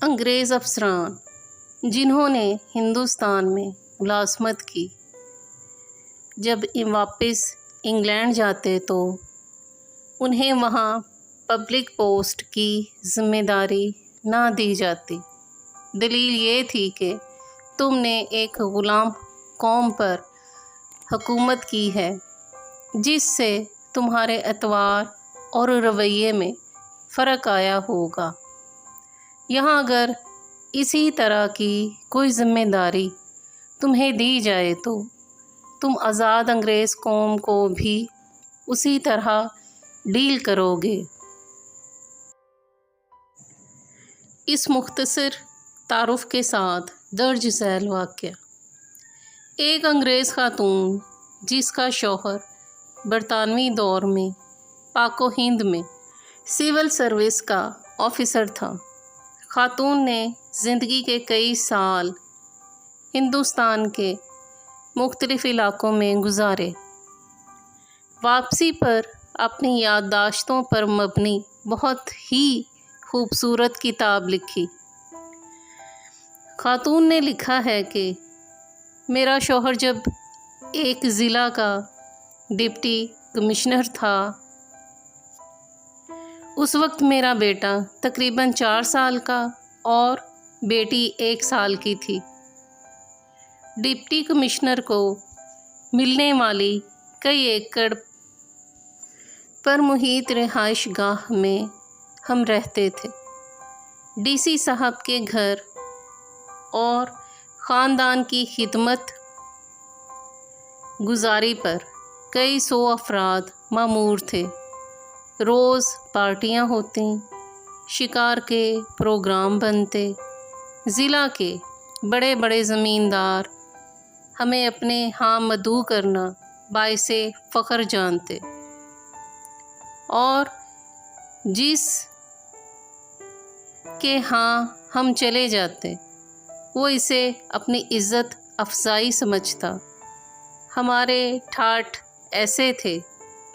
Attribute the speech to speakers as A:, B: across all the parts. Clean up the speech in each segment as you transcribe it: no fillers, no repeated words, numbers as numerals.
A: انگریز افسران جنہوں نے ہندوستان میں ملازمت کی، جب واپس انگلینڈ جاتے تو انہیں وہاں پبلک پوسٹ کی ذمہ داری نہ دی جاتی۔ دلیل یہ تھی کہ تم نے ایک غلام قوم پر حکومت کی ہے، جس سے تمہارے اطوار اور رویے میں فرق آیا ہوگا۔ یہاں اگر اسی طرح کی کوئی ذمہ داری تمہیں دی جائے تو تم آزاد انگریز قوم کو بھی اسی طرح ڈیل کرو گے۔ اس مختصر تعارف کے ساتھ درج ذیل واقعہ: ایک انگریز خاتون جس کا شوہر برطانوی دور میں پاک و ہند میں سول سروس کا آفیسر تھا، خاتون نے زندگی کے کئی سال ہندوستان کے مختلف علاقوں میں گزارے۔ واپسی پر اپنی یادداشتوں پر مبنی بہت ہی خوبصورت کتاب لکھی۔ خاتون نے لکھا ہے کہ میرا شوہر جب ایک ضلع کا ڈپٹی کمشنر تھا، اس وقت میرا بیٹا تقریباً 4 سال کا اور بیٹی 1 سال کی تھی۔ ڈپٹی کمشنر کو ملنے والی کئی ایکڑ پر محیط رہائش گاہ میں ہم رہتے تھے۔ ڈی سی صاحب کے گھر اور خاندان کی خدمت گزاری پر کئی 100 افراد مامور تھے۔ روز پارٹیاں ہوتیں، شکار کے پروگرام بنتے، ضلع کے بڑے بڑے زمیندار ہمیں اپنے ہاں مدعو کرنا باعث فخر جانتے، اور جس کے ہاں ہم چلے جاتے وہ اسے اپنی عزت افزائی سمجھتا۔ ہمارے ٹھاٹھ ایسے تھے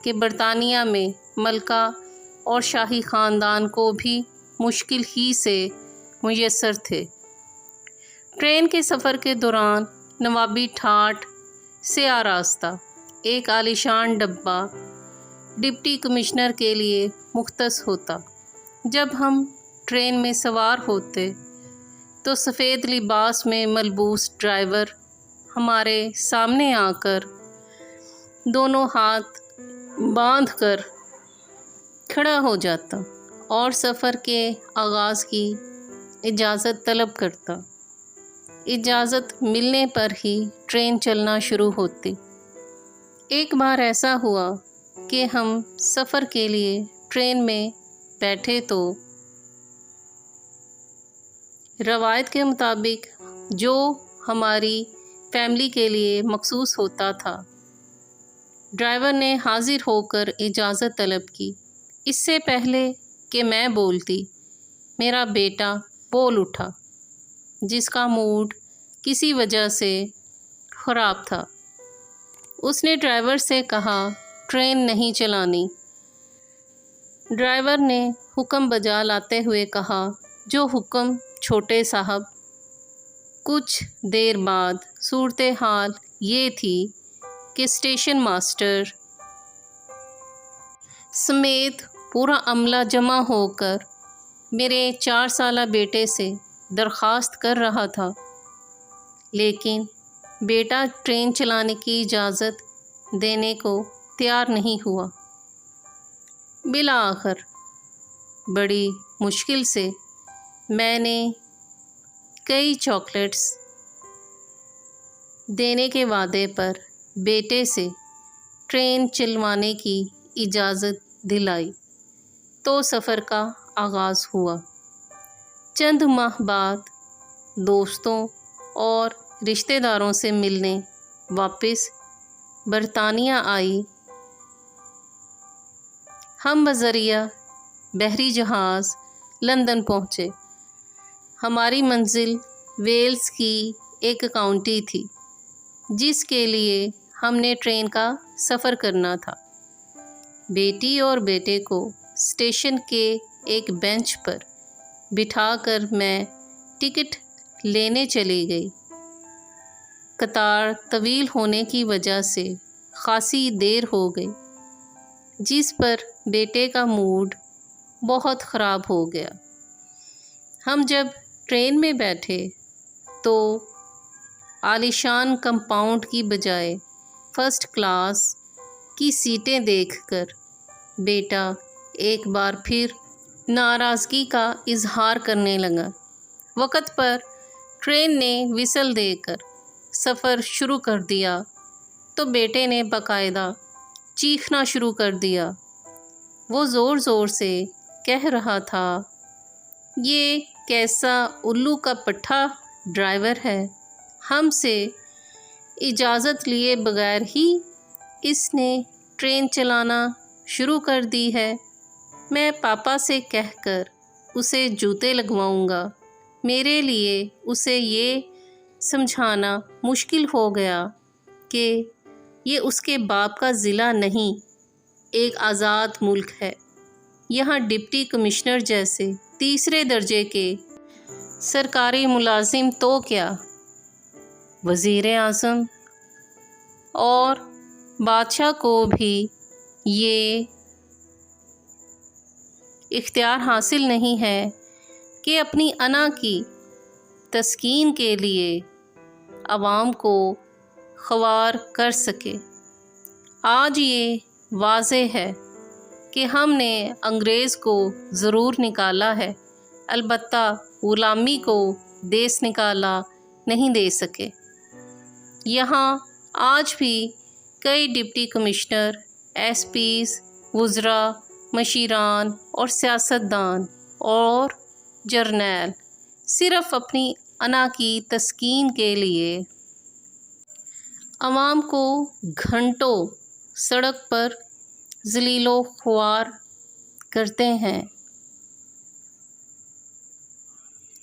A: کہ برطانیہ میں ملکہ اور شاہی خاندان کو بھی مشکل ہی سے میسر تھے۔ ٹرین کے سفر کے دوران نوابی ٹھاٹھ سے آراستہ ایک عالیشان ڈبہ ڈپٹی کمشنر کے لیے مختص ہوتا۔ جب ہم ٹرین میں سوار ہوتے تو سفید لباس میں ملبوس ڈرائیور ہمارے سامنے آ کر دونوں ہاتھ باندھ کر کھڑا ہو جاتا اور سفر کے آغاز کی اجازت طلب کرتا۔ اجازت ملنے پر ہی ٹرین چلنا شروع ہوتی۔ ایک بار ایسا ہوا کہ ہم سفر کے لیے ٹرین میں بیٹھے تو روایت کے مطابق جو ہماری فیملی کے لیے مخصوص ہوتا تھا، ڈرائیور نے حاضر ہو کر اجازت طلب کی۔ اس سے پہلے کہ میں بولتی، میرا بیٹا بول اٹھا، جس کا موڈ کسی وجہ سے خراب تھا۔ اس نے ڈرائیور سے کہا ٹرین نہیں چلانی۔ ڈرائیور نے حکم بجا لاتے ہوئے کہا جو حکم چھوٹے صاحب۔ کچھ دیر بعد صورتحال یہ تھی کہ اسٹیشن ماسٹر سمیت پورا عملہ جمع ہو کر میرے 4 سالہ بیٹے سے درخواست کر رہا تھا، لیکن بیٹا ٹرین چلانے کی اجازت دینے کو تیار نہیں ہوا۔ بالآخر بڑی مشکل سے میں نے کئی چاکلیٹس دینے کے وعدے پر بیٹے سے ٹرین چلوانے کی اجازت دلائی تو سفر کا آغاز ہوا۔ چند ماہ بعد دوستوں اور رشتہ داروں سے ملنے واپس برطانیہ آئی۔ ہم بذریعہ بحری جہاز لندن پہنچے۔ ہماری منزل ویلز کی ایک کاؤنٹی تھی جس کے لیے ہم نے ٹرین کا سفر کرنا تھا۔ بیٹی اور بیٹے کو اسٹیشن کے ایک بینچ پر بٹھا کر میں ٹکٹ لینے چلی گئی۔ قطار طویل ہونے کی وجہ سے خاصی دیر ہو گئی، جس پر بیٹے کا موڈ بہت خراب ہو گیا۔ ہم جب ٹرین میں بیٹھے تو عالیشان کمپاؤنڈ کی بجائے فرسٹ کلاس کی سیٹیں دیکھ کر بیٹا ایک بار پھر ناراضگی کا اظہار کرنے لگا۔ وقت پر ٹرین نے وسل دے کر سفر شروع کر دیا تو بیٹے نے باقاعدہ چیخنا شروع کر دیا۔ وہ زور زور سے کہہ رہا تھا، یہ کیسا الو کا پٹھا ڈرائیور ہے، ہم سے اجازت لیے بغیر ہی اس نے ٹرین چلانا شروع کر دی ہے۔ میں پاپا سے کہہ کر اسے جوتے لگواؤں گا۔ میرے لیے اسے یہ سمجھانا مشکل ہو گیا کہ یہ اس کے باپ کا ضلع نہیں، ایک آزاد ملک ہے۔ یہاں ڈپٹی کمشنر جیسے تیسرے درجے کے سرکاری ملازم تو کیا، وزیر اعظم اور بادشاہ کو بھی یہ اختیار حاصل نہیں ہے کہ اپنی انا کی تسکین کے لیے عوام کو خوار کر سکے۔ آج یہ واضح ہے کہ ہم نے انگریز کو ضرور نکالا ہے، البتہ غلامی کو دیس نکالا نہیں دے سکے۔ یہاں آج بھی کئی ڈپٹی کمشنر، ایس پیز، وزراء، مشیران اور سیاستدان اور جرنیل صرف اپنی انا کی تسکین کے لیے عوام کو گھنٹوں سڑک پر ذلیل و خوار کرتے ہیں۔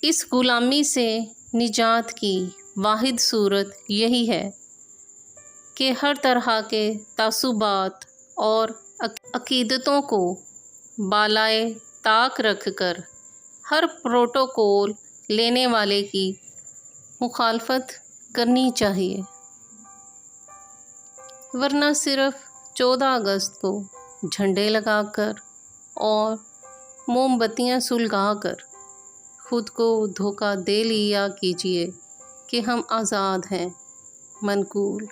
A: اس غلامی سے نجات کی واحد صورت یہی ہے کہ ہر طرح کے تعصبات اور عقیدتوں کو بالائے طاق رکھ کر ہر پروٹوکول لینے والے کی مخالفت کرنی چاہیے، ورنہ صرف 14 اگست کو جھنڈے لگا کر اور موم بتیاں سلگا کر خود کو دھوکہ دے لیا کیجیے کہ ہم آزاد ہیں۔ منقول۔